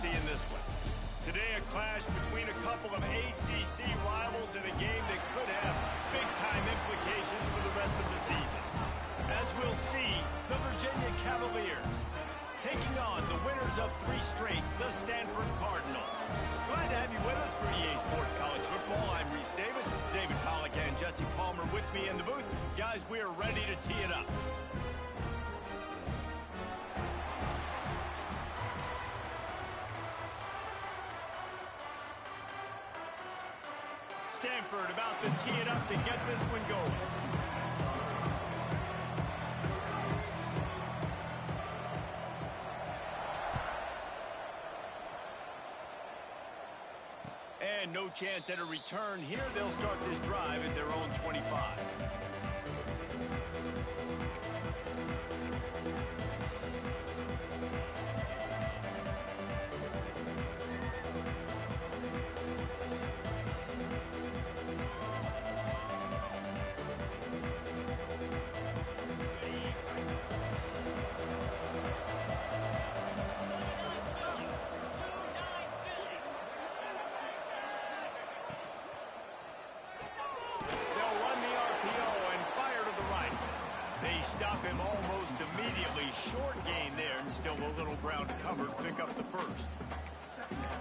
see in this one. Today, a clash between a couple of ACC rivals in a game that could have big-time implications for the rest of the season. As we'll see, the Virginia Cavaliers taking on the winners of 3 straight, the Stanford Cardinals. Glad to have you with us for EA Sports College Football. I'm Reese Davis, David Pollack and Jesse Palmer with me in the booth. Guys, we are ready to tee it up. Stanford about to tee it up to get this one going. And no chance at a return here. They'll start this drive at their own 25. Stop him almost immediately. Short gain there, and still a little ground covered. Pick up the first.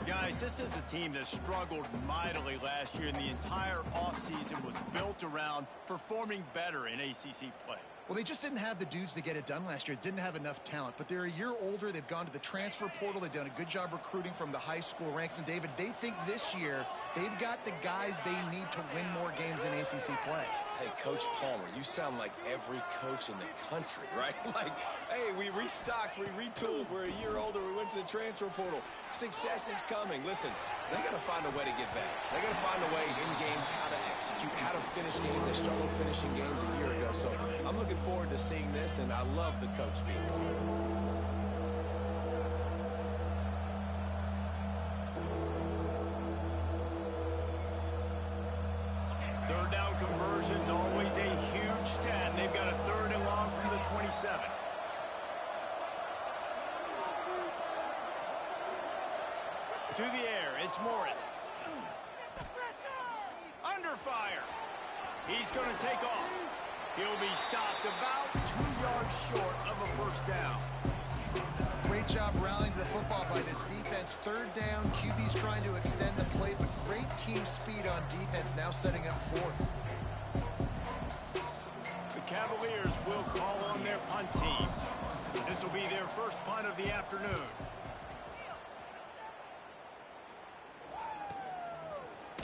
Guys, this is a team that struggled mightily last year, and the entire offseason was built around performing better in ACC play. Well, they just didn't have the dudes to get it done last year. Didn't have enough talent, but they're a year older. They've gone to the transfer portal. They've done a good job recruiting from the high school ranks. And, David, they think this year they've got the guys they need to win more games in ACC play. Hey, Coach Palmer, you sound like every coach in the country, right? Like, hey, we restocked, we retooled, we're a year older, we went to the transfer portal. Success is coming. Listen, they got to find a way to get better. They got to find a way in games how to execute, how to finish games. They struggled finishing games a year ago. So I'm looking forward to seeing this, and I love the coach being gone. Third down conversion's always a huge stat. They've got a 3rd and long from the 27. To the air, it's Morris. Under fire. He's going to take off. He'll be stopped about 2 yards short of a first down. Great job rallying to the football by this defense. 3rd down, QB's trying to extend the play, but great team speed on defense, now setting up 4th. The Cavaliers will call on their punt team. This will be their first punt of the afternoon.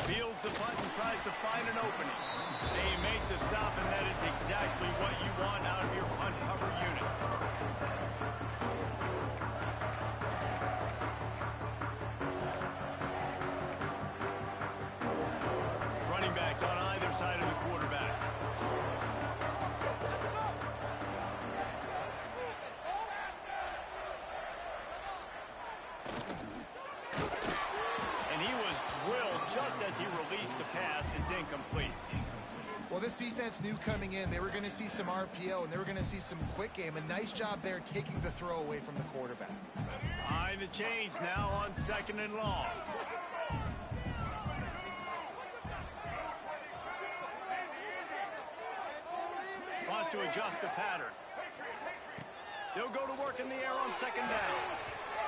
Fields the punt and tries to find an opening. They make the stop, and that is exactly what you want out of your punt cover unit. Running backs on either side of the quarterback. And he was drilled just as he released the pass. It's incomplete. Well, this defense knew coming in they were going to see some RPO and they were going to see some quick game. A nice job there taking the throw away from the quarterback. Behind the chains now on 2nd and long. Wants to adjust the pattern. They'll go to work in the air on 2nd down.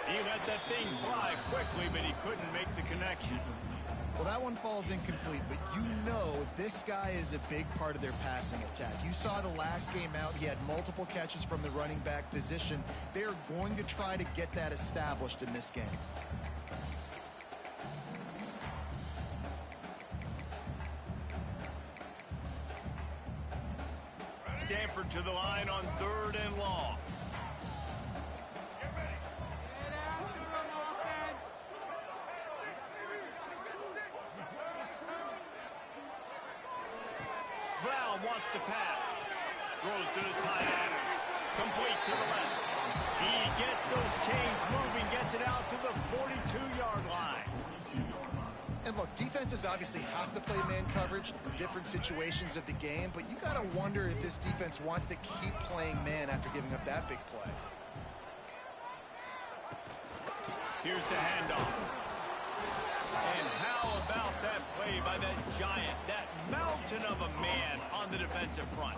He let that thing fly quickly, but he couldn't make the connection. Well, that one falls incomplete, but you know this guy is a big part of their passing attack. You saw the last game out. He had multiple catches from the running back position. They're going to try to get that established in this game. Stanford to the line on 3rd and long. Brown wants to pass. Throws to the tight end. Complete to the left. He gets those chains moving, gets it out to the 42-yard line. And look, defenses obviously have to play man coverage in different situations of the game, but you got to wonder if this defense wants to keep playing man after giving up that big play. Here's the handoff. And how about that play by that giant, that mountain of a man on the defensive front?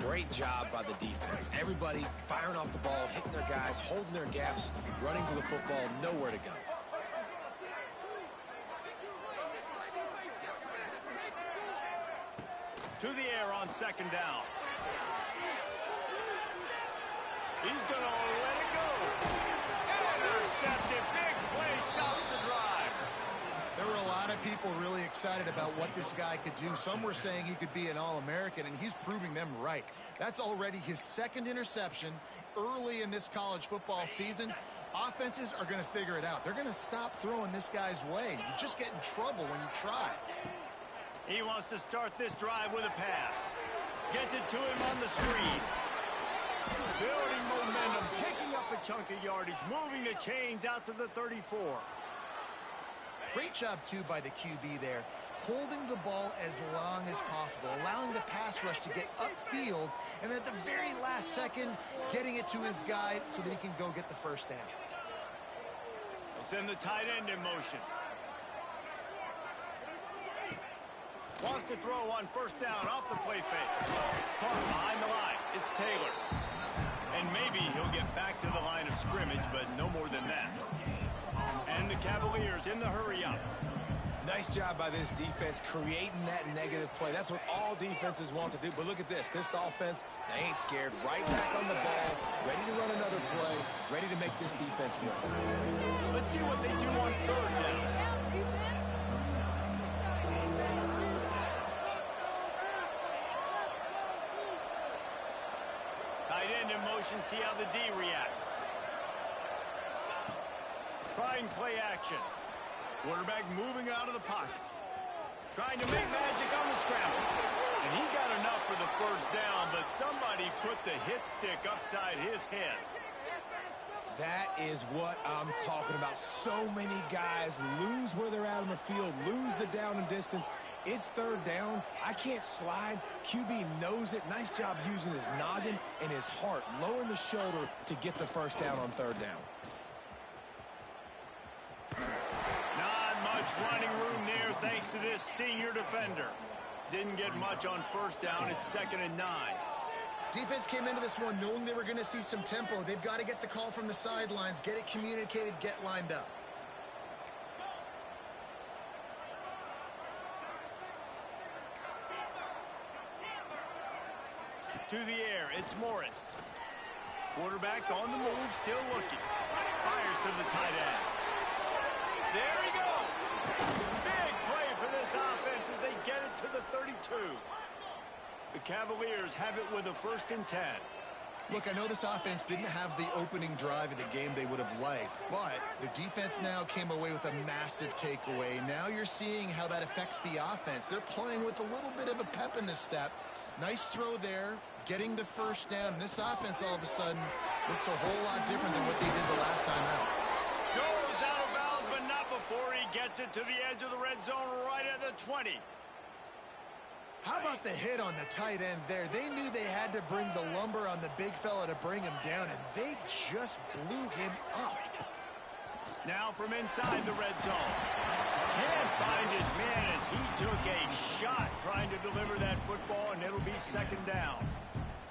Great job by the defense. Everybody firing off the ball, hitting their guys, holding their gaps, running to the football, nowhere to go. To the air on second down. He's going to let it go. Intercepted. Big play stops the drive. There were a lot of people really excited about what this guy could do. Some were saying he could be an All-American, and he's proving them right. That's already his second interception early in this college football season. Offenses are going to figure it out. They're going to stop throwing this guy's way. You just get in trouble when you try. He wants to start this drive with a pass. Gets it to him on the screen. Building momentum, picking up a chunk of yardage, moving the chains out to the 34. Great job, too, by the QB there, holding the ball as long as possible, allowing the pass rush to get upfield, and at the very last second, getting it to his guy so that he can go get the first down. They'll send the tight end in motion. Wants to throw on first down off the play fake. Caught behind the line. It's Taylor. And maybe he'll get back to the line of scrimmage, but no more than that. And the Cavaliers in the hurry up. Nice job by this defense creating that negative play. That's what all defenses want to do. But look at this. This offense, they ain't scared. Right back on the ball, ready to run another play, ready to make this defense win. Let's see what they do on third down. Tight end in motion, see how the D reacts. Trying play action. Quarterback moving out of the pocket. Trying to make magic on the scramble. And he got enough for the first down, but somebody put the hit stick upside his head. That is what I'm talking about. So many guys lose where they're at on the field, lose the down and distance. It's third down. I can't slide. QB knows it. Nice job using his noggin and his heart, lowering the shoulder to get the first down on third down. Not much running room there thanks to this senior defender. Didn't get much on first down. It's 2nd and 9. Defense came into this one knowing they were going to see some tempo. They've got to get the call from the sidelines, get it communicated, get lined up. To the air, it's Morris. Quarterback on the move, still looking. Fires to the tight end. There he goes. Big play for this offense as they get it to the 32. The Cavaliers have it with a 1st and 10. Look, I know this offense didn't have the opening drive of the game they would have liked, but the defense now came away with a massive takeaway. Now you're seeing how that affects the offense. They're playing with a little bit of a pep in the step. Nice throw there, getting the first down. This offense all of a sudden looks a whole lot different than what they did the last time out. Goes out of bounds, but not before he gets it to the edge of the red zone right at the 20. How about the hit on the tight end there? They knew they had to bring the lumber on the big fella to bring him down, and they just blew him up. Now from inside the red zone. Can't find his man as he took a shot trying to deliver that football, and it'll be 2nd down.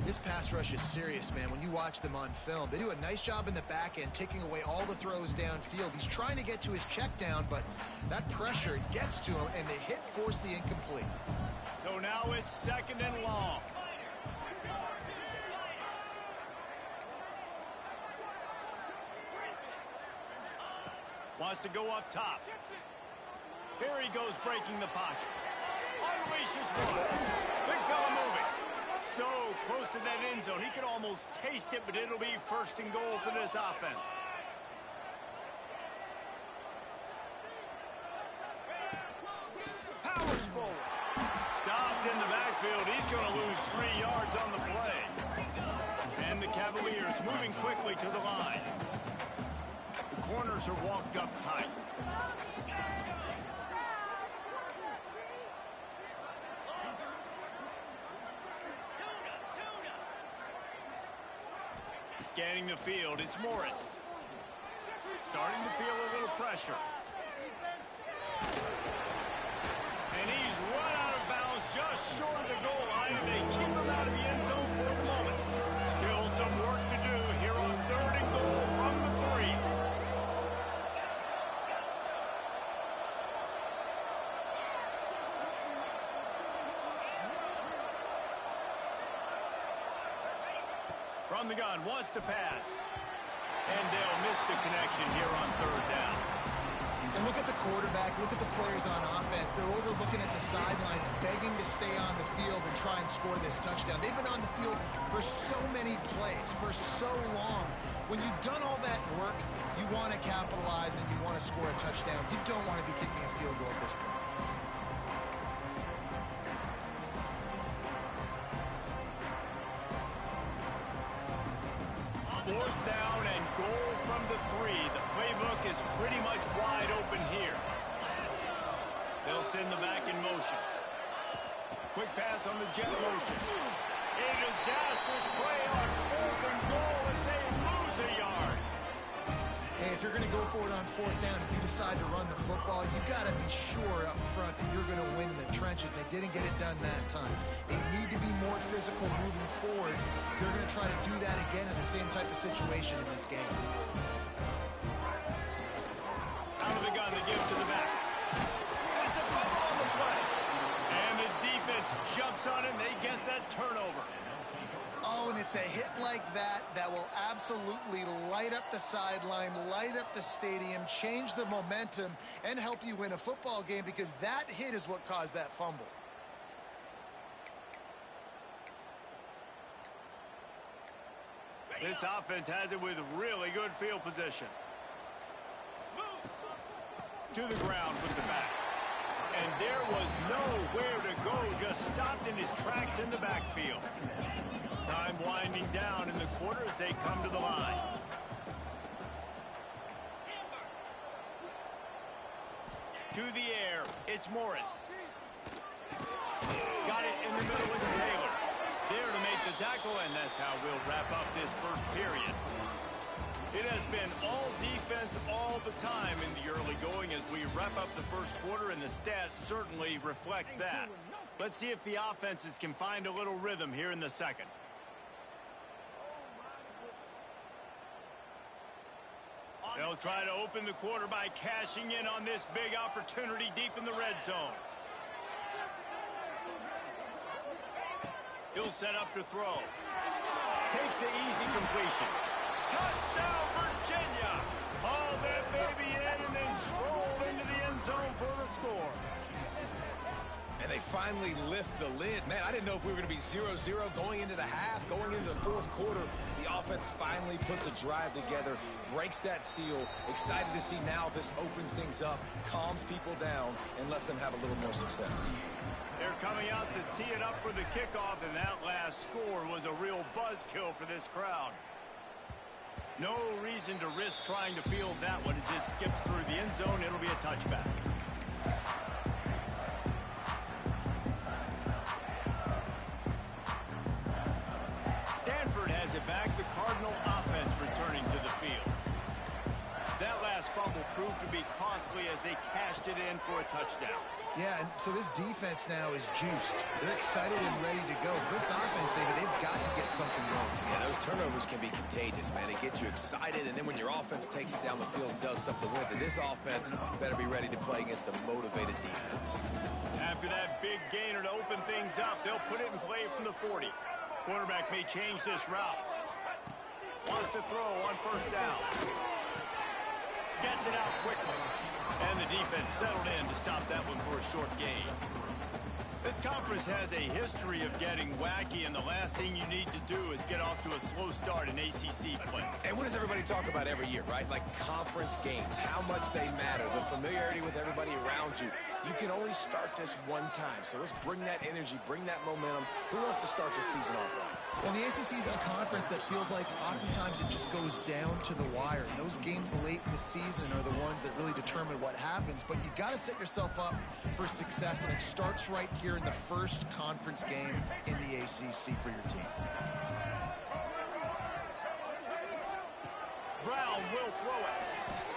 This pass rush is serious, man. When you watch them on film, they do a nice job in the back end, taking away all the throws downfield. He's trying to get to his check down, but that pressure gets to him, and the hit forced the incomplete. So now it's 2nd and long. Wants to go up top. Here he goes breaking the pocket. Unleashes one. Big fella moving. So close to that end zone. He could almost taste it, but it'll be 1st and goal for this offense. Powers forward. Stopped in the backfield. He's going to lose 3 yards on the play. And the Cavaliers moving quickly to the line. The corners are walked up tight. Scanning the field, it's Morris. starting to feel a little pressure. And he's run out of bounds just short of the goal line, and they keep him out of the end zone for the moment. Still some work to do here on 3rd and goal from the 3. From the gun, wants to pass. And they'll miss the connection here on 3rd down. And look at the quarterback, look at the players on offense. They're overlooking at the sidelines, begging to stay on the field and try and score this touchdown. They've been on the field for so many plays, for so long. When you've done all that work, you want to capitalize and you want to score a touchdown. You don't want to be kicking a field goal at this point. 4th down and goal from the 3. The playbook is pretty much wide open here. They'll send the back in motion. Quick pass on the jet motion. A disastrous play on 4th and goal as they lose a yard. Hey, if you're going to go for it on 4th down, if you decide to run the football, you've got to be sure up front that you're going to win in the trenches. They didn't get it done that time. They need to be more physical moving forward. They're going to try to do that again in the same type of situation in this game. Out of the gun to give to the back. It's a fumble on the play. And the defense jumps on it, and they get that turnover. Oh, and it's a hit like that that will absolutely light up the sideline, light up the stadium, change the momentum, and help you win a football game, because that hit is what caused that fumble. This offense has it with really good field position. To the ground with the back. And there was nowhere to go, just stopped in his tracks in the backfield. Time winding down in the quarter as they come to the line. To the air, it's Morris. Got it in the middle, it's Taylor. There to make the tackle, and that's how we'll wrap up this first period. It has been all defense all the time in the early going as we wrap up the first quarter, and the stats certainly reflect that. Let's see if the offenses can find a little rhythm here in the second. They'll try to open the quarter by cashing in on this big opportunity deep in the red zone. He'll set up to throw. Takes the easy completion. Touchdown, Virginia! Haul that baby in and then stroll into the end zone for the score. And they finally lift the lid. Man, I didn't know if we were going to be 0-0 going into the half, going into the fourth quarter. The offense finally puts a drive together, breaks that seal. Excited to see now this opens things up, calms people down, and lets them have a little more success. They're coming out to tee it up for the kickoff, and that last score was a real buzzkill for this crowd. No reason to risk trying to field that one as it skips through the end zone. It'll be a touchback. Stanford has it back. The Cardinal offense returning to the field. That last fumble proved to be costly as they cashed it in for a touchdown. Yeah, and so this defense now is juiced. They're excited and ready to go. So this offense, David, they've got to get something going. Yeah, those turnovers can be contagious, man. They get you excited, and then when your offense takes it down the field and does something with it, this offense better be ready to play against a motivated defense. After that big gainer to open things up, they'll put it in play from the 40. Quarterback may change this route. Wants to throw on first down. Gets it out quickly. And the defense settled in to stop that one for a short gain. This conference has a history of getting wacky, and the last thing you need to do is get off to a slow start in ACC play. And what does everybody talk about every year, right? Like conference games, how much they matter, the familiarity with everybody around you. You can only start this one time, so let's bring that energy, bring that momentum. Who wants to start this season off right? Well, the ACC is a conference that feels like oftentimes it just goes down to the wire. And those games late in the season are the ones that really determine what happens. But you got to set yourself up for success, and it starts right here in the first conference game in the ACC for your team. Brown will throw it.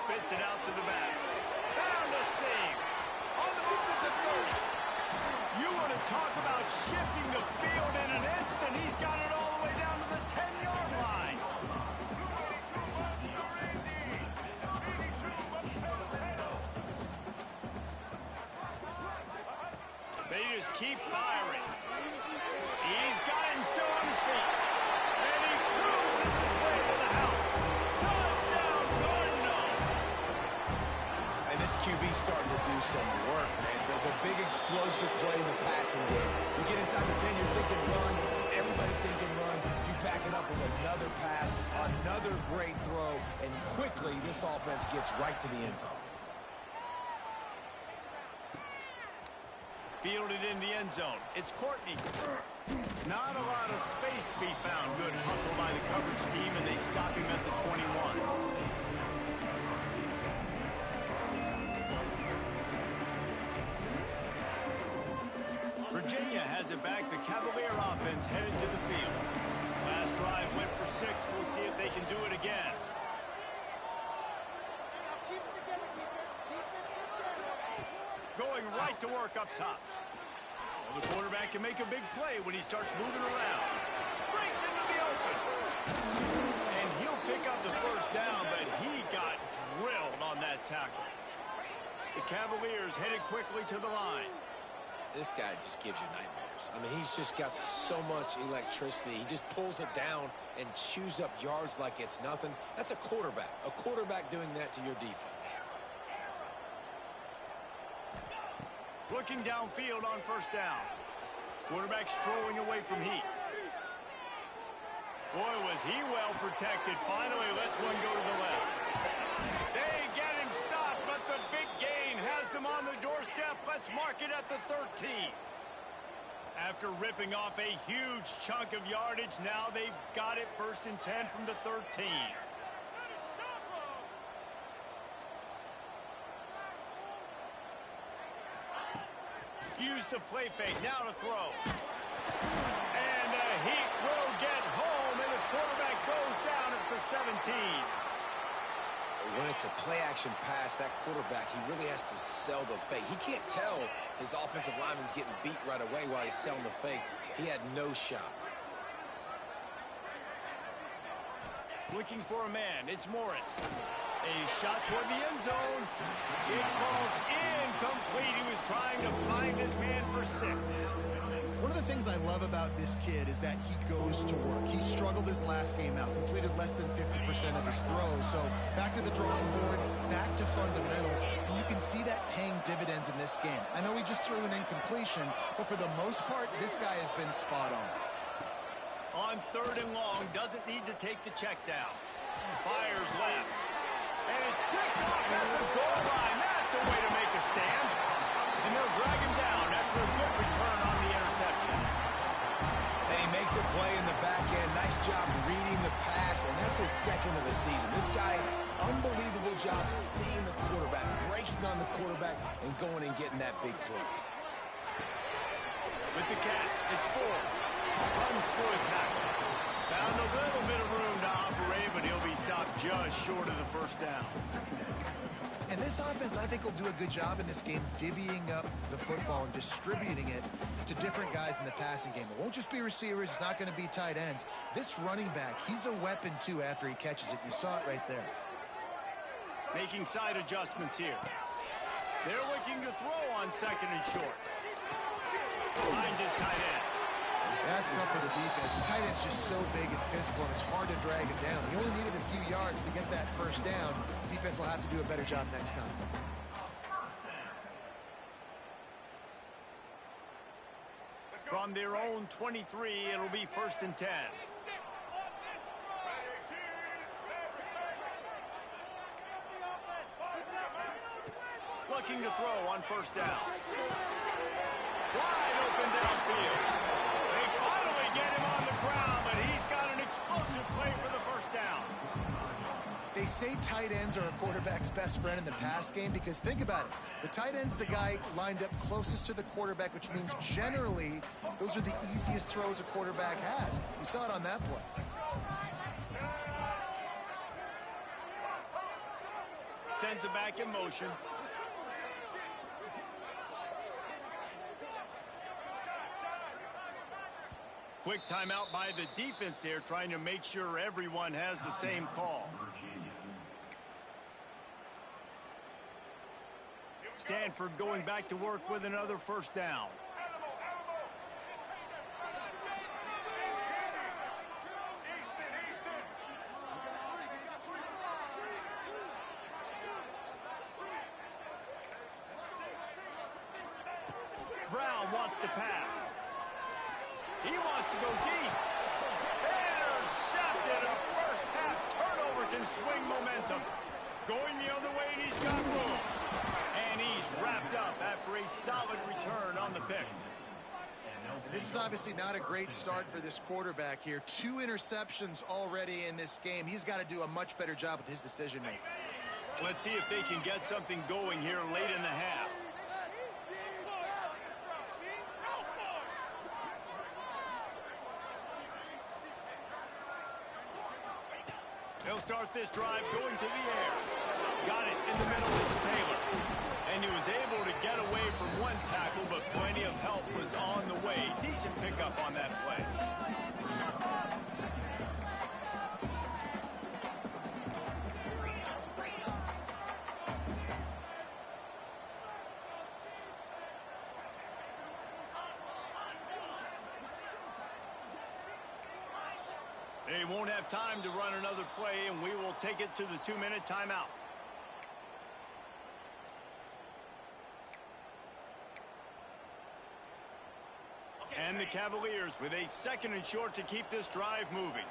spits it out to the back. Found a save. On the move at the 30. You want to talk about shifting the field in an instant. He's got it all the way down to the 10-yard line. They just keep firing. He's got him still on his feet. And he cruises his way to the house. Touchdown, Cardinal! And this QB's starting to do some work, man. The big explosive play in the passing game. You get inside the 10, you're thinking run. Everybody thinking run. You back it up with another pass, another great throw, and quickly this offense gets right to the end zone. Fielded in the end zone. It's Courtney. Not a lot of space to be found. Good hustle by the coverage team, and they stop him at the 21. Virginia has it back. The Cavalier offense headed to the field. Last drive went for 6. We'll see if they can do it again. Going right to work up top. Well, the quarterback can make a big play when he starts moving around. Breaks into the open. And he'll pick up the first down, but he got drilled on that tackle. The Cavaliers headed quickly to the line. This guy just gives you nightmares. I mean, he's just got so much electricity. He just pulls it down and chews up yards like it's nothing. That's a quarterback. A quarterback doing that to your defense. Looking downfield on first down. Quarterback strolling away from heat. Boy, was he well protected. Finally lets one go to the left. They get him stopped, but the big gain has them on the doorstep. Let's mark it at the 13. After ripping off a huge chunk of yardage, now they've got it 1st and 10 from the 13. Use the play fake, now to throw. And the heat will get home, and the quarterback goes down at the 17. When it's a play-action pass, that quarterback, he really has to sell the fake. He can't tell his offensive lineman's getting beat right away while he's selling the fake. He had no shot. Looking for a man, it's Morris. A shot toward the end zone. It falls incomplete. He was trying to find his man for 6. One of the things I love about this kid is that he goes to work. He struggled his last game out, completed less than 50% of his throws. So back to the drawing board, back to fundamentals. And you can see that paying dividends in this game. I know he just threw an incompletion, but for the most part, this guy has been spot on. On 3rd and long, doesn't need to take the check down. Fires left. And it's picked off at the goal line. That's a way to make a stand. And they'll drag him down after a good return on the interception. And he makes a play in the back end. Nice job reading the pass, and that's his 2nd of the season. This guy, unbelievable job seeing the quarterback, breaking on the quarterback, and going and getting that big play. With the catch, it's 4. Runs through a tackle. Found a little bit of room to operate, but he'll be stopped just short of the 1st down. And this offense, I think, will do a good job in this game divvying up the football and distributing it to different guys in the passing game. It won't just be receivers. It's not going to be tight ends. This running back, he's a weapon, too, after he catches it. You saw it right there. Making side adjustments here. They're looking to throw on 2nd and short. Finds his tight end. That's tough for the defense. The tight end's just so big and physical, and it's hard to drag him down. He only needed a few yards to get that 1st down. Defense will have to do a better job next time. From their own 23, it'll be 1st and 10. Looking to throw on 1st down. Wide open downfield. They finally get him on the ground, but he's got an explosive play for the 1st down. They say tight ends are a quarterback's best friend in the pass game because think about it. The tight end's the guy lined up closest to the quarterback, which means generally those are the easiest throws a quarterback has. You saw it on that play. Sends it back in motion. Quick timeout by the defense there, trying to make sure everyone has the same call. Stanford going back to work with another first down. Brown wants to pass. He wants to go deep. Intercepted. A first half turnover can swing momentum. Going the other way, and he's got room. And he's wrapped up after a solid return on the pick. This is obviously not a great start for this quarterback here. 2 interceptions already in this game. He's got to do a much better job with his decision making. Let's see if they can get something going here late in the half. They'll start this drive going to the air. Got it in the middle. It's Taylor. And he was able to get away from one tackle, but plenty of help was on the way. Decent pickup on that play. They won't have time to run another play, and we will take it to the 2-minute timeout. And the Cavaliers with a 2nd and short to keep this drive moving.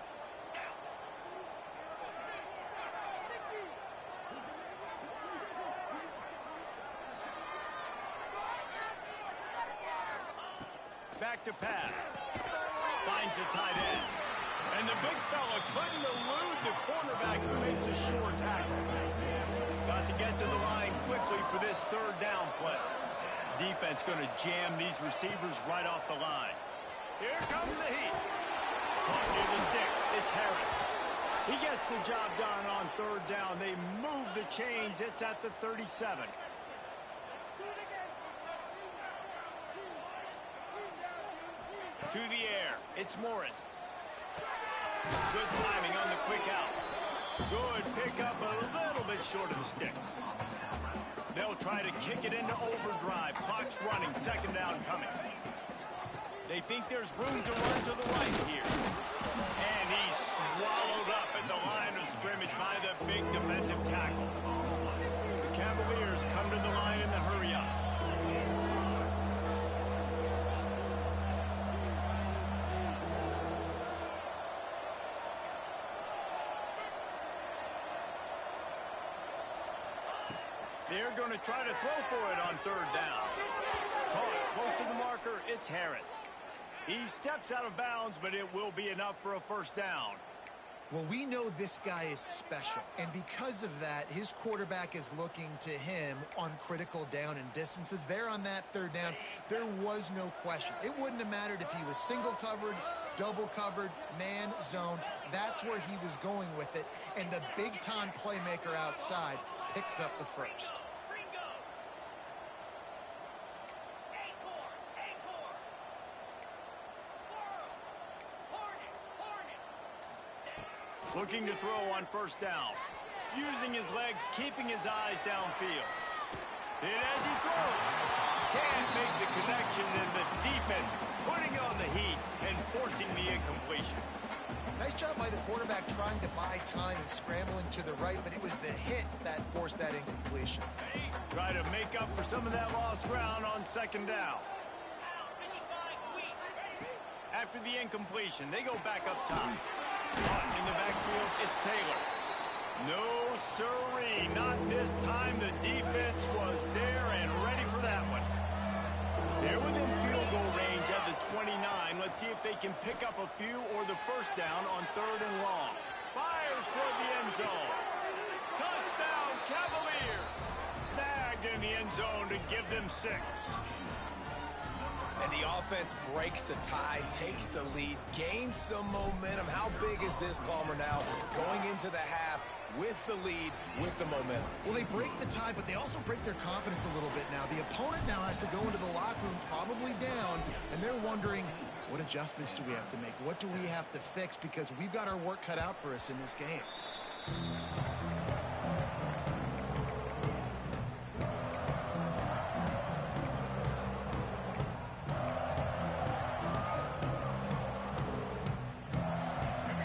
Back to pass. Finds a tight end. And the big fella couldn't elude the cornerback who makes a sure tackle. Got to get to the line quickly for this 3rd down play. Defense going to jam these receivers right off the line. Here comes the heat. Caught near the sticks. It's Harris. He gets the job done on 3rd down. They move the chains. It's at the 37. To the air. It's Morris. Good timing on the quick out. Good pickup, a little bit short of the sticks. They'll try to kick it into overdrive. Clock's running, 2nd down coming. They think there's room to run to the right here. And he's swallowed up at the line of scrimmage by the big defensive tackle. The Cavaliers come to the line in the hurry-up. They're going to try to throw for it on 3rd down. Caught close to the marker, it's Harris. He steps out of bounds, but it will be enough for a first down. Well, we know this guy is special, and because of that, his quarterback is looking to him on critical down and distances. There on that 3rd down, there was no question. It wouldn't have mattered if he was single covered, double covered, man, zone. That's where he was going with it, and the big-time playmaker outside picks up the first. Looking to throw on 1st down. Using his legs, keeping his eyes downfield. Hit as he throws. Can't make the connection, and the defense putting on the heat and forcing the incompletion. Nice job by the quarterback trying to buy time and scrambling to the right, but it was the hit that forced that incompletion. Try to make up for some of that lost ground on 2nd down. After the incompletion, they go back up top. In the backfield, it's Taylor. No siree, not this time. The defense was there and ready for that one. They're within field goal range at the 29. Let's see if they can pick up a few or the first down on 3rd and long. Fires toward the end zone. Touchdown, Cavaliers. Snagged in the end zone to give them 6. And the offense breaks the tie, takes the lead, gains some momentum. How big is this, Palmer, now? Going into the half, with the lead, with the momentum. Well, they break the tie, but they also break their confidence a little bit now. The opponent now has to go into the locker room probably down, and they're wondering, what adjustments do we have to make? What do we have to fix? Because we've got our work cut out for us in this game.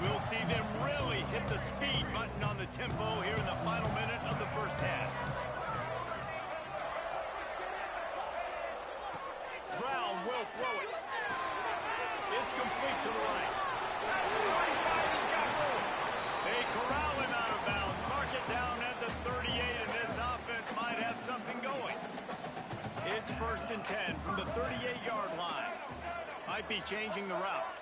We'll see them really hit the speed button on the tempo here in the final minute of the first half. Brown will throw it. It's complete to the right. At the 35, he's got room. They corral him out of bounds. Mark it down at the 38, and this offense might have something going. It's 1st and 10 from the 38-yard line. Might be changing the route.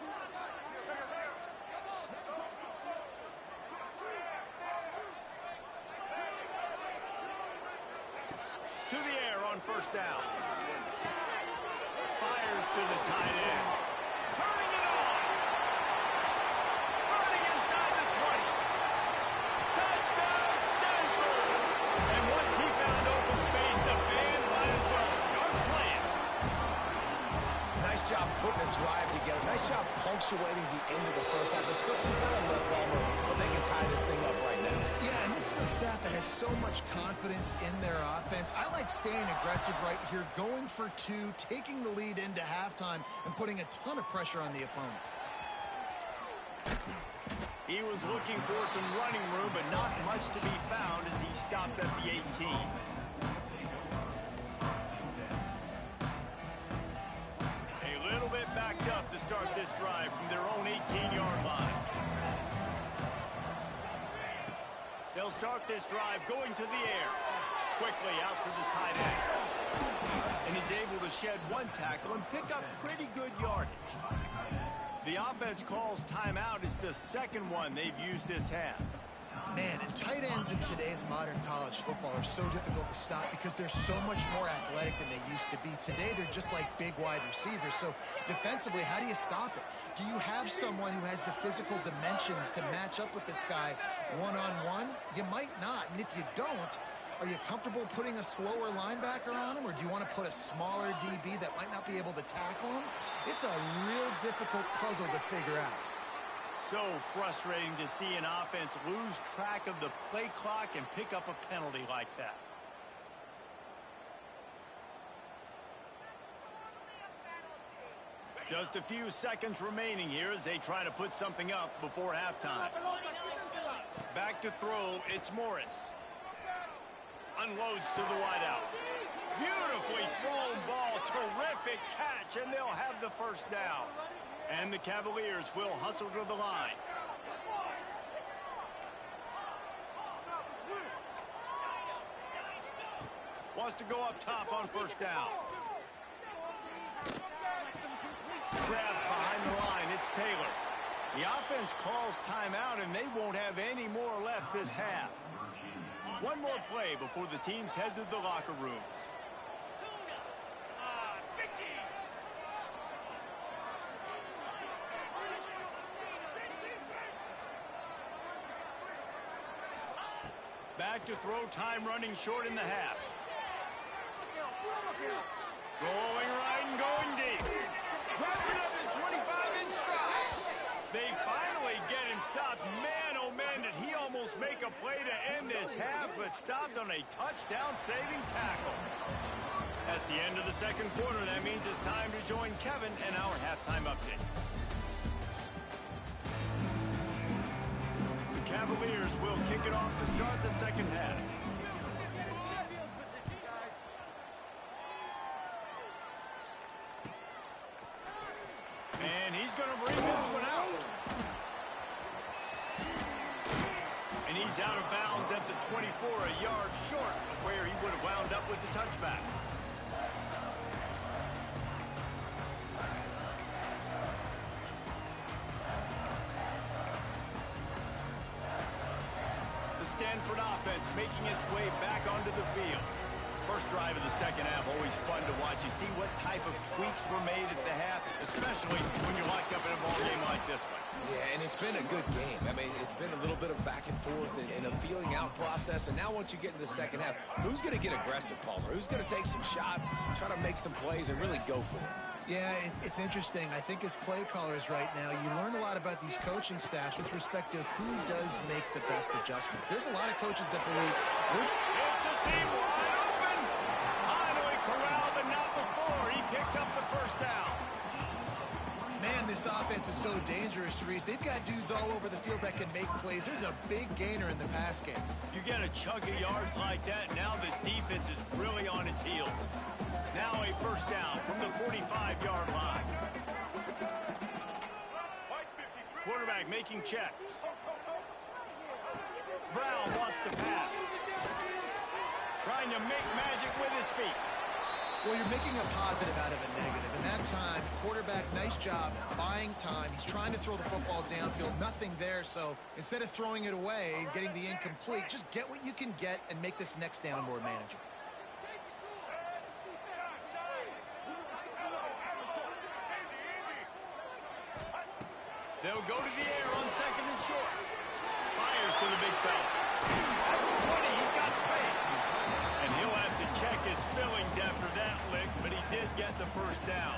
To the air on 1st down. Fires to the tight end. Turning it on. Running inside the 20. Touchdown, Stanford. And once he found open space, the band might as well start playing. Nice job putting a drive together. Nice job punctuating the end of the first half. There's still some time left, Palmer, but they can tie this thing up right now. Yeah, and this is a staff that has so much confidence in their offense. I like staying aggressive right here, going for two, taking the lead into halftime, and putting a ton of pressure on the opponent. He was looking for some running room, but not much to be found as he stopped at the 18. A little bit backed up to start this drive from their own 18-yard line. They'll start this drive going to the air. Quickly out to the tight end. And he's able to shed one tackle and pick up pretty good yardage. The offense calls timeout. It's the second one they've used this half. Man, and tight ends in today's modern college football are so difficult to stop because they're so much more athletic than they used to be. Today, they're just like big wide receivers. So defensively, how do you stop it? Do you have someone who has the physical dimensions to match up with this guy one-on-one? You might not. And if you don't, are you comfortable putting a slower linebacker on him, or do you want to put a smaller DB that might not be able to tackle him? It's a real difficult puzzle to figure out. So frustrating to see an offense lose track of the play clock and pick up a penalty like that. Just a few seconds remaining here as they try to put something up before halftime. Back to throw, it's Morris. Unloads to the wideout. Beautifully thrown ball, terrific catch, and they'll have the first down. And the Cavaliers will hustle to the line. Wants to go up top on 1st down. Grab behind the line, it's Taylor. The offense calls timeout, and they won't have any more left this half. One more play before the teams head to the locker rooms. Back to throw, time running short in the half. Going right and going deep. Grabs another 25-inch stride. They finally get him stopped. Man, oh man, did he almost make a play to end this half, but stopped on a touchdown-saving tackle. That's the end of the second quarter. That means it's time to join Kevin and our halftime update. The Cavaliers will kick it off to start the second half. And he's going to bring this one out. And he's out of bounds at the 24, a yard short of where he would have wound up with the touchback. The Stanford offense making its way back onto the field. First drive of the second half, always fun to watch. You see what type of tweaks were made at the half, especially when you're locked up in a ball game like this one. Yeah, and it's been a good game. I mean, it's been a little bit of back and forth and a feeling out process. And now once you get in the second half, who's going to get aggressive, Palmer? Who's going to take some shots, try to make some plays, and really go for it? Yeah, it's interesting. I think as play callers right now, you learn a lot about these coaching staffs with respect to who does make the best adjustments. There's a lot of coaches that believe it's a seam wide open. Finally corralled, but not before. He picks up the first down. Man, this offense is so dangerous, Reese. They've got dudes all over the field that can make plays. There's a big gainer in the pass game. You get a chunk of yards like that, now the defense is really on its heels. Now a first down from the 45-yard line. Quarterback making checks. Brown wants to pass. Trying to make magic with his feet. Well, you're making a positive out of a negative. In that time, quarterback, nice job buying time. He's trying to throw the football downfield. Nothing there, so instead of throwing it away and getting the incomplete, just get what you can get and make this next down more manageable. They'll go to the air on second and short. Fires to the big fella. At the 20, he's got space. And he'll have to check his fillings after that lick, but he did get the first down.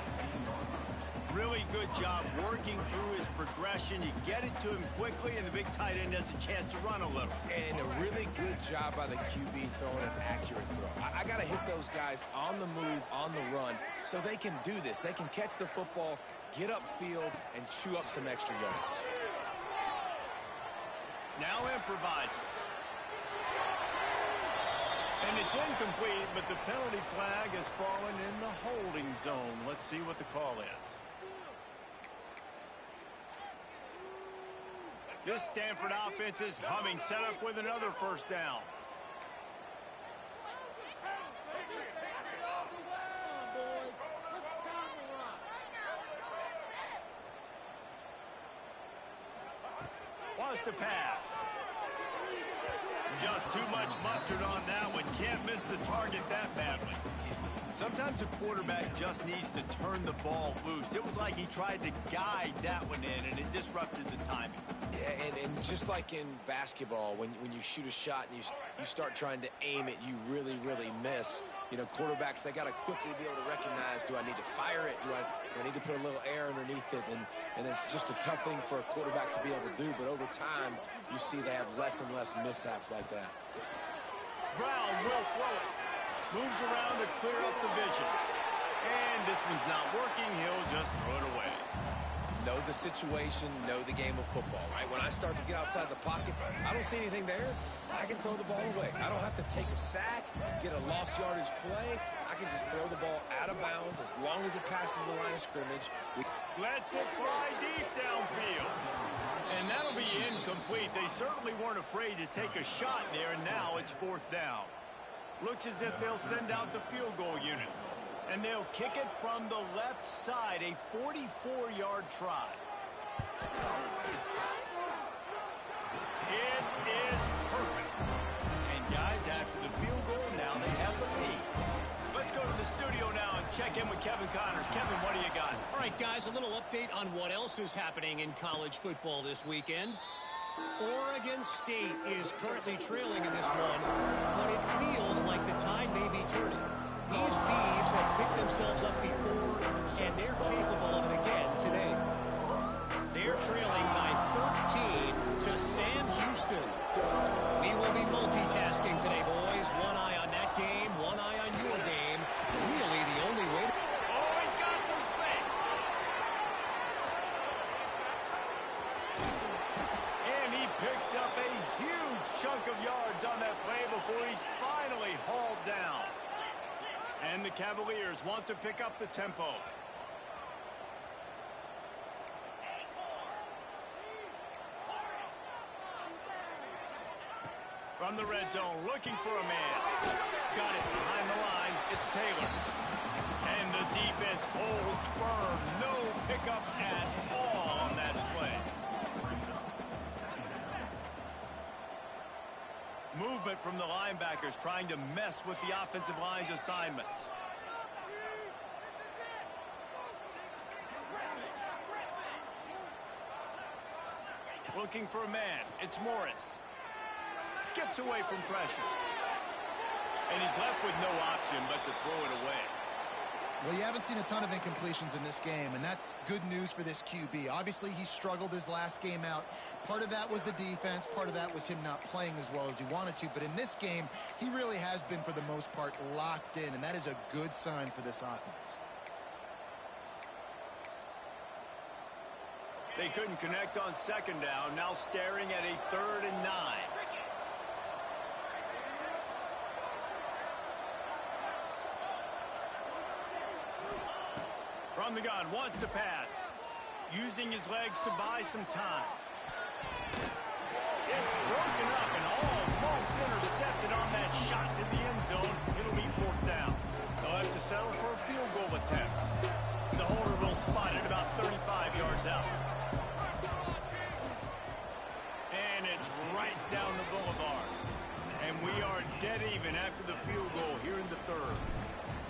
Really good job working through his progression. You get it to him quickly, and the big tight end has a chance to run a little. And a really good job by the QB throwing an accurate throw. I got to hit those guys on the move, on the run, so they can do this. They can catch the football, get upfield, and chew up some extra yards. Now improvising. And it's incomplete, but the penalty flag has fallen in the holding zone. Let's see what the call is. This Stanford offense is humming, set up with another first down. Wants to pass. Just too much mustard on that one. Can't miss the target that badly. Sometimes a quarterback just needs to turn the ball loose. It was like he tried to guide that one in, and it disrupted the timing. Yeah, and just like in basketball, when you shoot a shot and you start trying to aim it, you really miss. You know, quarterbacks, they got to quickly be able to recognize, do I need to fire it? Do I need to put a little air underneath it? And it's just a tough thing for a quarterback to be able to do. But over time, you see they have less and less mishaps like that. Brown will throw it. Moves around to clear up the vision. And this one's not working. He'll just throw it away. Know the situation, know the game of football, right? When I start to get outside the pocket, I don't see anything there, I can throw the ball away. I don't have to take a sack, get a lost yardage play. I can just throw the ball out of bounds as long as it passes the line of scrimmage. Lets it fly deep downfield. And that'll be incomplete. They certainly weren't afraid to take a shot there, and now it's fourth down. Looks as if they'll send out the field goal unit. And they'll kick it from the left side, a 44-yard try. It is perfect. And guys, after the field goal, now they have the lead. Let's go to the studio now and check in with Kevin Connors. Kevin, what do you got? All right, guys, a little update on what else is happening in college football this weekend. Oregon State is currently trailing in this one, but it feels like the tide may be turning. These Beavs have picked themselves up before, and they're capable of it again today. They're trailing by 13 to Sam Houston. We will be multitasking today, boys. One eye on that game, one eye on your game. Really the only way to... Oh, he's got some space. And he picks up a huge chunk of yards on that play before he's finally hauled down. And the Cavaliers want to pick up the tempo. From the red zone, looking for a man. Got it behind the line. It's Taylor. And the defense holds firm. No pickup at all on that play. Movement movement from the linebackers trying to mess with the offensive line's assignments. Looking for a man. It's Morris. Skips away from pressure. And he's left with no option but to throw it away. Well, you haven't seen a ton of incompletions in this game, and that's good news for this QB. Obviously, he struggled his last game out. Part of that was the defense. Part of that was him not playing as well as he wanted to. But in this game, he really has been, for the most part, locked in, and that is a good sign for this offense. They couldn't connect on second down. Now staring at a 3rd and 9. From the gun, wants to pass. Using his legs to buy some time. It's broken up and almost intercepted on that shot to the end zone. It'll be 4th down. They'll have to settle for a field goal attempt. The holder will spot it about 35 yards out. And it's right down the boulevard. And we are dead even after the field goal here in the 3rd.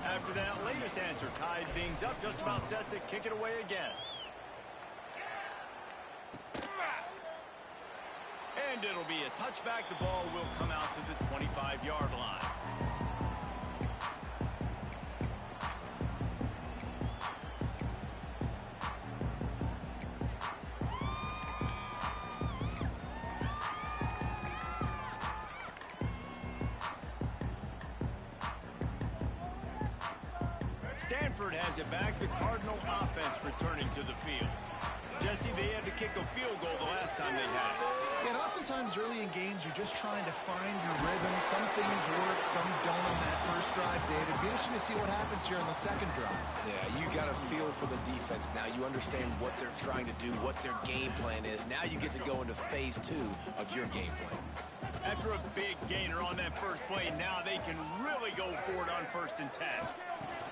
After that latest answer tied things up, just about set to kick it away again. And it'll be a touchback. The ball will come out to the 25-yard line. Stanford has it back. The Cardinal offense returning to the field. Jesse, they had to kick a field goal the last time they had it. And oftentimes early in games, you're just trying to find your rhythm. Some things work, some don't on that first drive, David. Be interesting to see what happens here on the second drive. Yeah, you got a feel for the defense. Now you understand what they're trying to do, what their game plan is. Now you get to go into phase 2 of your game plan. After a big gainer on that first play, now they can really go for it on 1st and 10.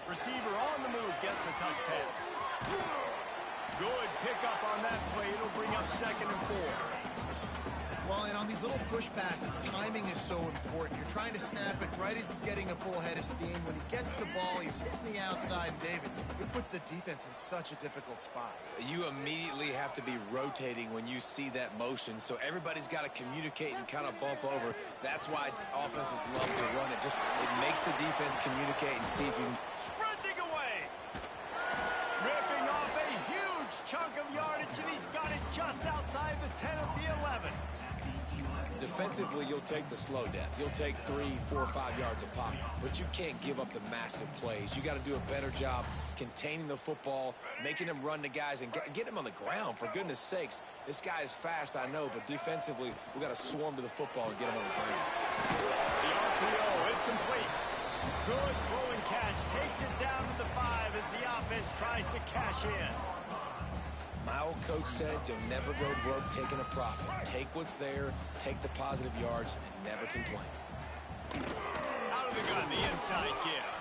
Receiver on the move gets the touch pass. Good pickup on that play. It'll bring up 2nd and 4. Well, and on these little push passes, timing is so important. You're trying to snap it right as he's getting a full head of steam. When he gets the ball, he's hitting the outside. David, it puts the defense in such a difficult spot. You immediately have to be rotating when you see that motion, so everybody's got to communicate and kind of bump over. That's why offenses love to run it. It makes the defense communicate and see if you can... Sprinting away! Ripping off a huge chunk of yardage, and he's got it just outside the 10 of the 11. Defensively, you'll take the slow death. You'll take 3, 4, 5 yards of pop, but you can't give up the massive plays. You got to do a better job containing the football, making him run to guys, and get him on the ground, for goodness sakes. This guy is fast, I know, but defensively, we got to swarm to the football and get him on the ground. The RPO, it's complete. Good throw and catch, takes it down to the 5 as the offense tries to cash in. My old coach said you'll never go broke taking a profit. Take what's there, take the positive yards, and never complain. Out of the gun, the inside give.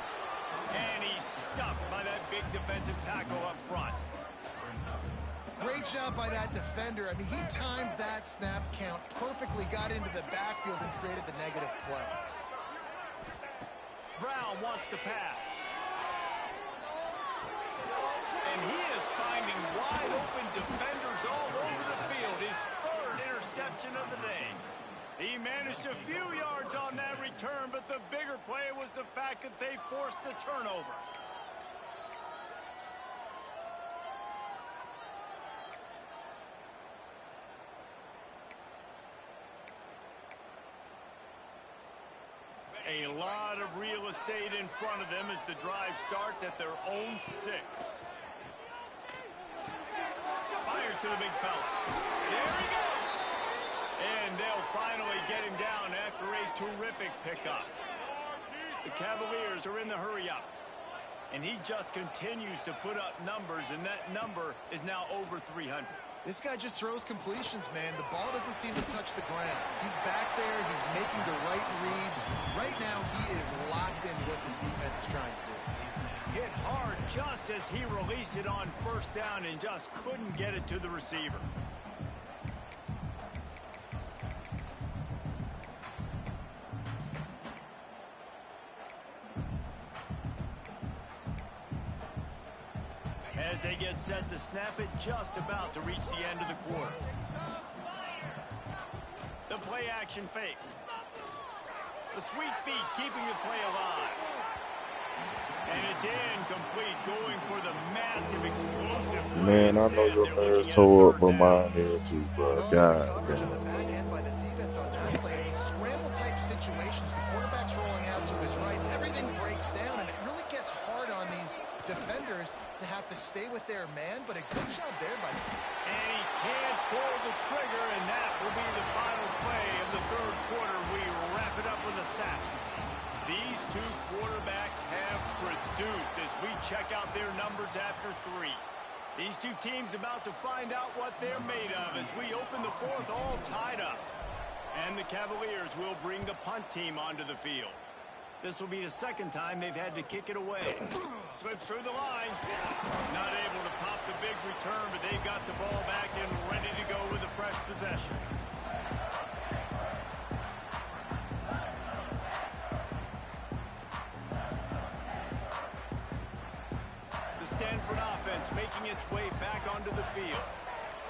And he's stuffed by that big defensive tackle up front. Great job by that defender. I mean, he timed that snap count perfectly, got into the backfield, and created the negative play. Brown wants to pass. And he is finding wide open defenders all over the field. His 3rd interception of the day. He managed a few yards on that return, but the bigger play was the fact that they forced the turnover. A lot of real estate in front of them as the drive starts at their own 6. Fires to the big fella. There he goes. And they'll finally get him down after a terrific pickup. The Cavaliers are in the hurry-up. And he just continues to put up numbers, and that number is now over 300. This guy just throws completions, man. The ball doesn't seem to touch the ground. He's back there. He's making the right reads. Right now, he is locked in what this defense is trying to do. Hit hard just as he released it on 1st down and just couldn't get it to the receiver. As they get set to snap it, just about to reach the end of the quarter. The play action fake. The sweet feet keeping the play alive. And it's incomplete, going for the massive explosive play. Man, I know Instead, your they're man's looking at a tore up, third but down. mine is too, bro. Well, God coverage on the damn. back end by the defense on that play. In these scramble-type situations, the quarterback's rolling out to his right. Everything breaks down, and it really gets hard on these defenders to have to stay with their man, but a good job there by them. And he can't pull the trigger, and that will be the final play of the third quarter. We wrap it up with a sack. These two quarterbacks have produced as we check out their numbers after 3. These two teams about to find out what they're made of as we open the fourth all tied up. And the Cavaliers will bring the punt team onto the field. This will be the second time they've had to kick it away. Slips through the line. Not able to pop the big return, but they've got the ball back and ready to go with a fresh possession. Stanford offense making its way back onto the field.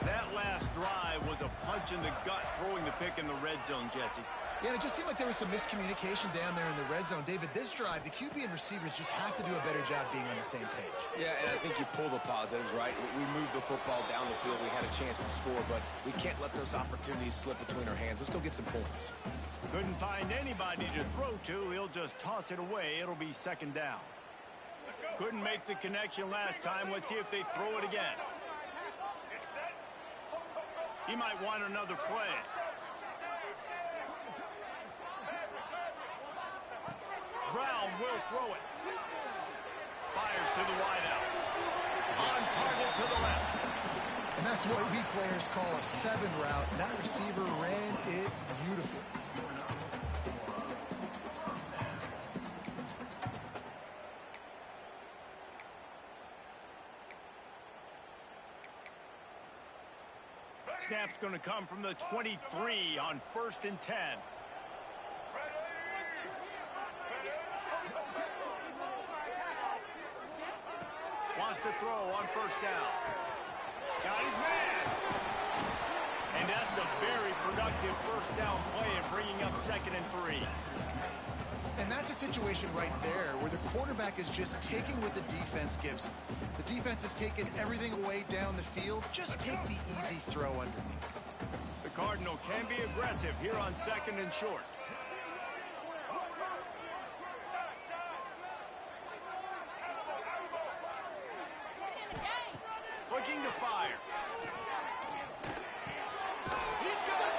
That last drive was a punch in the gut, throwing the pick in the red zone, Jesse. Yeah, and it just seemed like there was some miscommunication down there in the red zone. David, this drive, the QB and receivers just have to do a better job being on the same page. Yeah, and I think you pull the positives, right? We moved the football down the field. We had a chance to score, but we can't let those opportunities slip between our hands. Let's go get some points. Couldn't find anybody to throw to. He'll just toss it away. It'll be second down. Couldn't make the connection last time. Let's see if they throw it again. He might want another play. Brown will throw it. Fires to the wideout. On target to the left. And that's what we players call a 7 route. And that receiver ran it beautifully. Snap's going to come from the 23 on 1st and 10. Wants to throw on 1st down. Got his man. And that's a very productive 1st down play and bringing up 2nd and 3. And that's a situation right there where the quarterback is just taking what the defense gives him. The defense is taking everything away down the field. Just take the easy throw underneath. The Cardinal can be aggressive here on 2nd and short. Looking to fire. He's got it.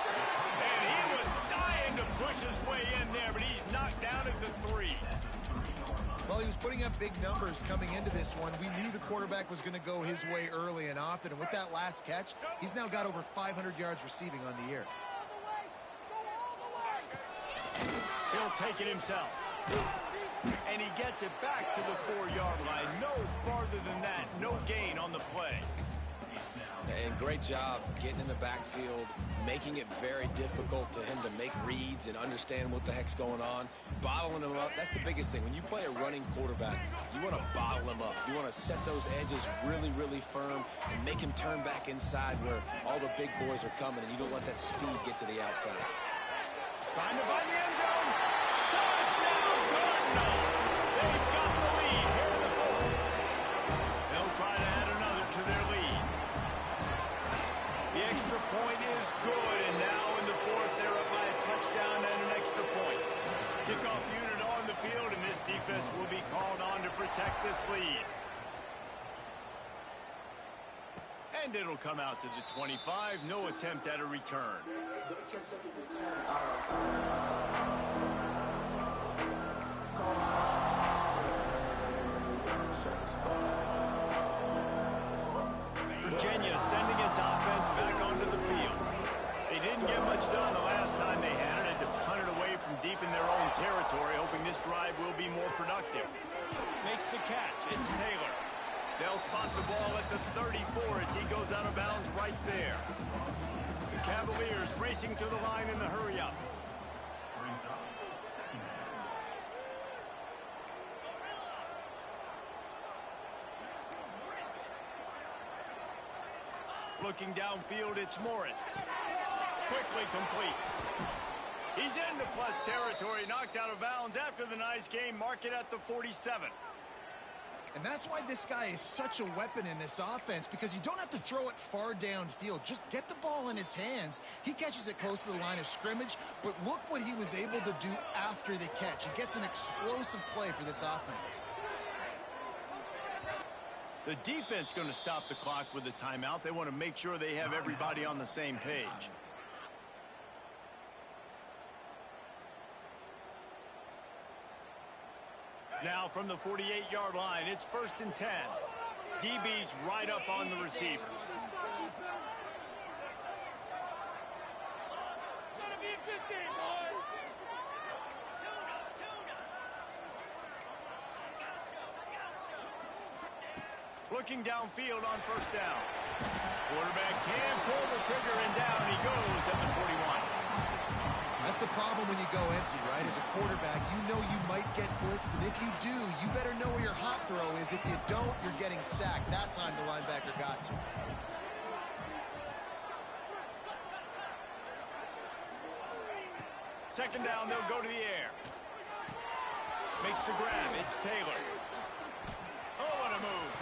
And he was dying to push his way in there, but he's knocked down at the 3. Well, he was putting up big numbers coming into this one. We knew the quarterback was going to go his way early and often. And with that last catch, he's now got over 500 yards receiving on the year. He'll take it himself. And he gets it back to the 4-yard line. No farther than that. No gain on the play. And great job getting in the backfield, making it very difficult to him to make reads and understand what the heck's going on, bottling him up. That's the biggest thing. When you play a running quarterback, you want to bottle him up. You want to set those edges really, really firm and make him turn back inside where all the big boys are coming, and you don't let that speed get to the outside. Trying to find the end zone. Touchdown, Cardinal. They've got the lead here in the fourth. They'll try to add another to their lead. The extra point is good, and now in the fourth, they're up by a touchdown and an extra point. Kickoff unit on the field, and this defense will be called on to protect this lead. And it'll come out to the 25. No attempt at a return. Virginia sending its offense back onto the field. They didn't get much done the last time they had it. Had to punt it away from deep in their own territory, hoping this drive will be more productive. Makes the catch. It's Taylor. They'll spot the ball at the 34 as he goes out of bounds right there. The Cavaliers racing to the line in the hurry-up. Looking downfield, it's Morris. Quickly complete. He's into plus territory, knocked out of bounds after the nice game. Mark it at the 47. And that's why this guy is such a weapon in this offense, because you don't have to throw it far downfield. Just get the ball in his hands. He catches it close to the line of scrimmage, but look what he was able to do after the catch. He gets an explosive play for this offense. The defense going to stop the clock with a timeout. They want to make sure they have everybody on the same page. Now from the 48-yard line, it's 1st and 10. DB's right up on the receivers. Looking downfield on 1st down. Quarterback can pull the trigger, and down he goes at the 41. That's the problem when you go empty, right? As a quarterback, you know you might get blitzed, and if you do, you better know where your hot throw is. If you don't, you're getting sacked. That time the linebacker got to. Second down, they'll go to the air. Makes the grab. It's Taylor. Oh, what a move.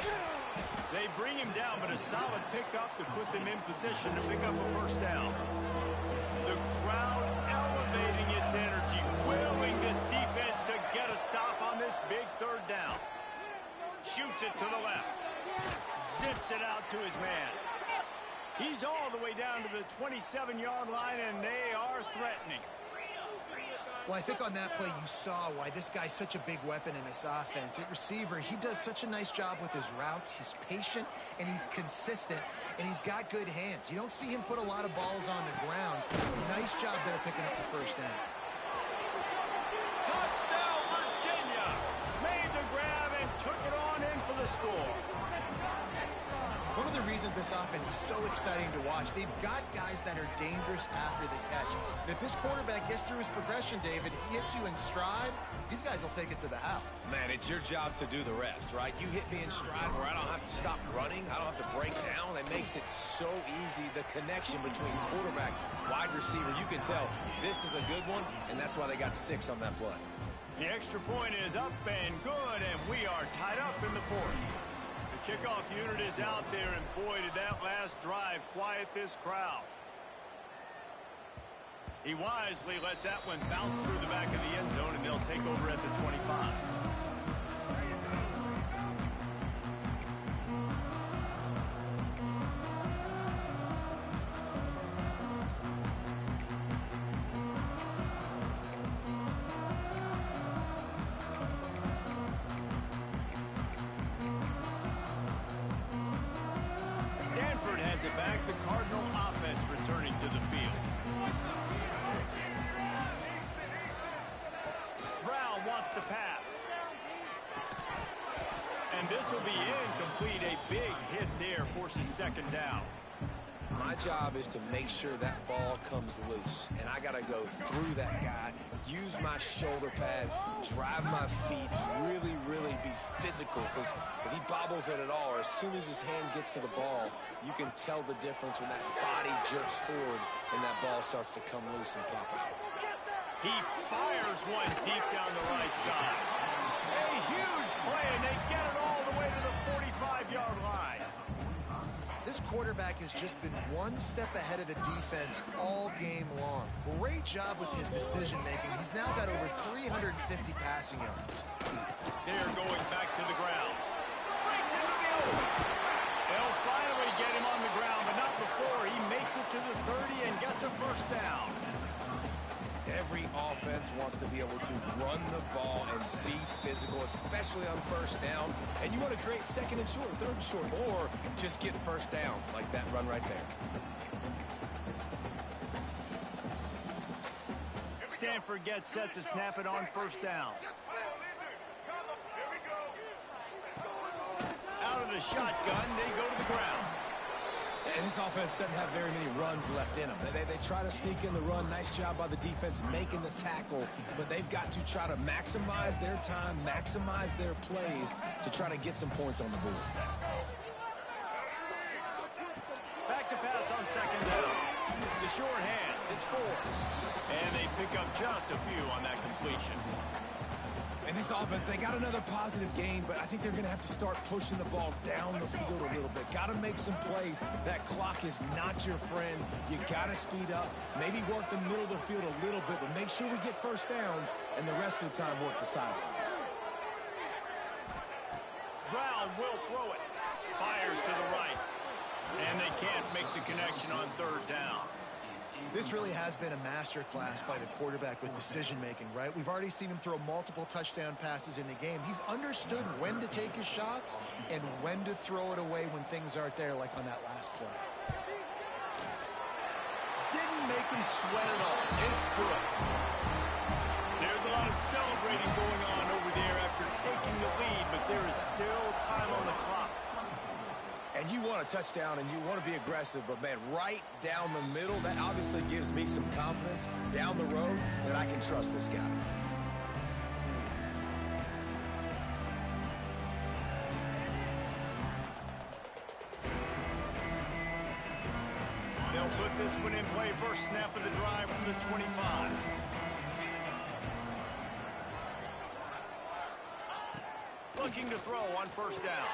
They bring him down, but a solid pickup to put them in position to pick up a 1st down. The crowd elevating its energy, willing this defense to get a stop on this big 3rd down. Shoots it to the left. Zips it out to his man. He's all the way down to the 27-yard line, and they are threatening. Well, I think on that play you saw why this guy's such a big weapon in this offense. At receiver, he does such a nice job with his routes. He's patient, and he's consistent, and he's got good hands. You don't see him put a lot of balls on the ground. Nice job there picking up the 1st down. Touchdown, Virginia! Made the grab and took it on in for the score. One of the reasons this offense is so exciting to watch, they've got guys that are dangerous after the catch. And if this quarterback gets through his progression, David, he hits you in stride, these guys will take it to the house. Man, it's your job to do the rest, right? You hit me in stride where I don't have to stop running. I don't have to break down. That makes it so easy. The connection between quarterback, wide receiver, you can tell this is a good one, and that's why they got 6 on that play. The extra point is up and good, and we are tied up in the 4th. The kickoff unit is out there, and boy, did that last drive quiet this crowd. He wisely lets that one bounce through the back of the end zone, and they'll take over at the 25. Stanford has it back. The Cardinal offense returning to the field. Brown wants to pass. And this will be incomplete. A big hit there forces 2nd down. My job is to make sure that ball comes loose, and I got to go through that guy, use my shoulder pad, drive my feet, really, really be physical, because if he bobbles it at all, or as soon as his hand gets to the ball, you can tell the difference when that body jerks forward and that ball starts to come loose and pop out. He fires one deep down the right side. A huge play, and they get it all the way to the 45-yard line. This quarterback has just been one step ahead of the defense all game long. Great job with his decision-making. He's now got over 350 passing yards. They're going back to the ground. Breaks into the open. They'll finally get him on the ground, but not before he makes it to the 30 and gets a 1st down. Every offense wants to be able to run the ball and be physical, especially on 1st down. And you want to create 2nd and short, 3rd and short, or just get 1st downs like that run right there. Stanford gets set to snap it on 1st down. Out of the shotgun, they go to the ground. And this offense doesn't have very many runs left in them. They try to sneak in the run. Nice job by the defense making the tackle. But they've got to try to maximize their time, maximize their plays to try to get some points on the board. Back to sure hands. It's 4. And they pick up just a few on that completion. And this offense, they got another positive gain, but I think they're going to have to start pushing the ball down the field a little bit. Got to make some plays. That clock is not your friend. You got to speed up, maybe work the middle of the field a little bit, but make sure we get first downs, and the rest of the time work the sidelines. Brown will throw it. Fires to the right. And they can't make the connection on 3rd down. This really has been a master class by the quarterback with decision-making, right? We've already seen him throw multiple touchdown passes in the game. He's understood when to take his shots and when to throw it away when things aren't there, like on that last play. Didn't make him sweat at all. It's good. There's a lot of celebrating going on over there after taking the lead, but there is still time on the clock. And you want a touchdown and you want to be aggressive, but man, right down the middle, that obviously gives me some confidence down the road that I can trust this guy. They'll put this one in play. First snap of the drive from the 25. Looking to throw on 1st down.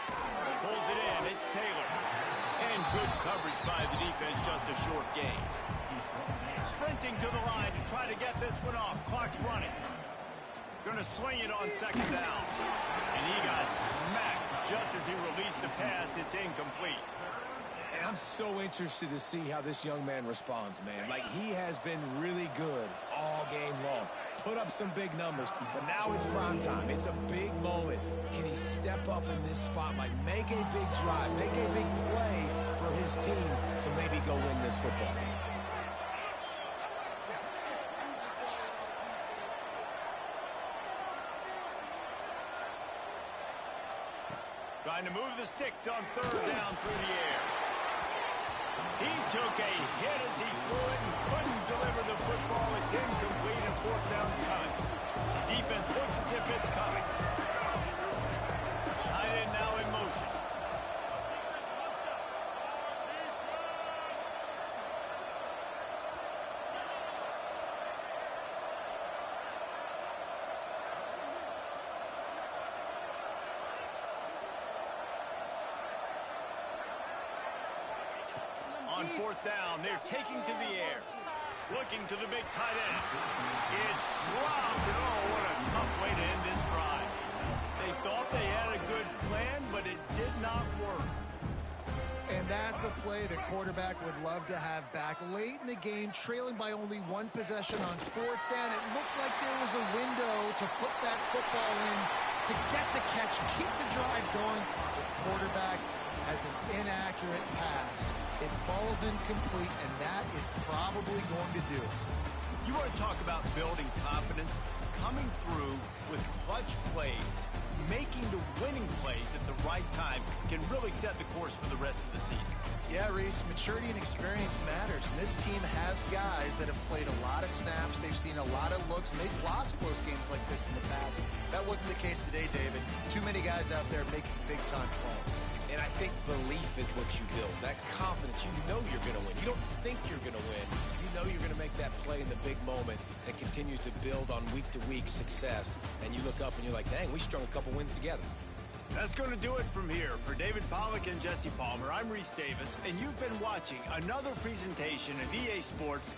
Pulls it in. It's Taylor. And good coverage by the defense. Just a short gain. Sprinting to the line to try to get this one off. Clock's running. Going to swing it on 2nd down. And he got smacked just as he released the pass. It's incomplete. And I'm so interested to see how this young man responds, man. Like, he has been really good all game long. Put up some big numbers, but now it's prime time. It's a big moment. Can he step up in this spotlight, make a big drive, make a big play for his team to maybe go win this football game? Trying to move the sticks on 3rd down through the air. He took a hit as he threw it and couldn't deliver the football. It's incomplete and 4th down's coming. Defense looks as if it's coming. Tight end now in motion. On 4th down, they're taking to the air. Looking to the big tight end. It's dropped. Oh, what a tough way to end this drive. They thought they had a good plan, but it did not work. And that's a play the quarterback would love to have back. Late in the game, trailing by only 1 possession on 4th down. It looked like there was a window to put that football in, to get the catch, keep the drive going. The quarterback has an inaccurate pass. It falls incomplete, and that is probably going to do it. You want to talk about building confidence? Coming through with clutch plays, making the winning plays at the right time can really set the course for the rest of the season. Yeah, Reese, maturity and experience matters. And this team has guys that have played a lot of snaps. They've seen a lot of looks, and they've lost close games like this in the past. That wasn't the case today, David. Too many guys out there making big-time calls. And I think belief is what you build. That confidence, you know you're going to win. You don't think you're going to win. You know you're going to make that play in the big moment that continues to build on week-to-week success. And you look up and you're like, dang, we strung a couple wins together. That's going to do it from here. For David Pollack and Jesse Palmer, I'm Reese Davis, and you've been watching another presentation of EA Sports